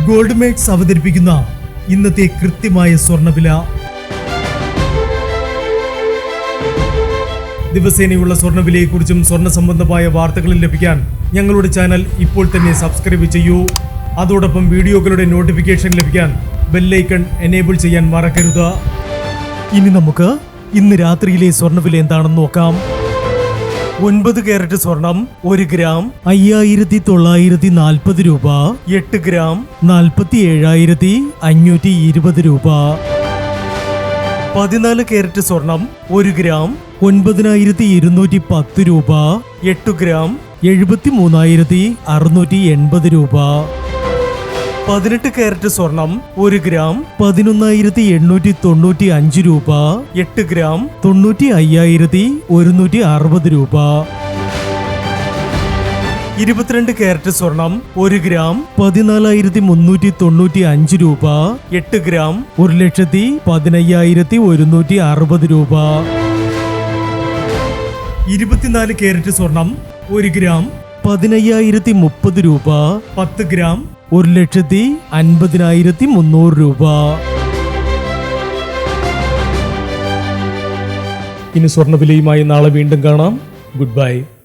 Gold makes അവതരിപ്പിക്കുന്ന ഇന്നത്തെ കൃത്യമായ സ്വർണ്ണവില. ദിവസേനയുള്ള സ്വർണ്ണവിലയെക്കുറിച്ചും സ്വർണ്ണ സംബന്ധമായ വാർത്തകളും ലഭിക്കാൻ ഞങ്ങളുടെ ചാനൽ ഇപ്പോൾ തന്നെ സബ്സ്ക്രൈബ് ചെയ്യൂ. അതോടൊപ്പം വീഡിയോകളുടെ നോട്ടിഫിക്കേഷൻ ലഭിക്കാൻ ബെല്ലൈക്കൺ എനേബിൾ ചെയ്യാൻ മറക്കരുത്. ഇനി നമുക്ക് ഇന്ന് രാത്രിയിലെ സ്വർണ്ണവില എന്താണെന്ന് നോക്കാം. 9 കാരറ്റ് സ്വർണം 1 ഗ്രാം 5940 രൂപ. 8 ഗ്രാം 47,520 രൂപ. 14 കാരറ്റ് സ്വർണം 1 ഗ്രാം 9,210 രൂപ. 8 ഗ്രാം 73,680 രൂപ. 18 കാരറ്റ് സ്വർണം 1 ഗ്രാം 11,895 രൂപ. 8 ഗ്രാം 95,160 രൂപ. 22 കാരറ്റ് സ്വർണം 1 ഗ്രാം 14,395 രൂപ. 8 ഗ്രാം 1,15,160 രൂപ. 24 കാരറ്റ് സ്വർണം 1 ഗ്രാം 15,030 രൂപ. 10 ഗ്രാം 1,50,300 രൂപ. ഇനി സ്വർണ്ണവിലയുമായി നാളെ വീണ്ടും കാണാം. Good bye.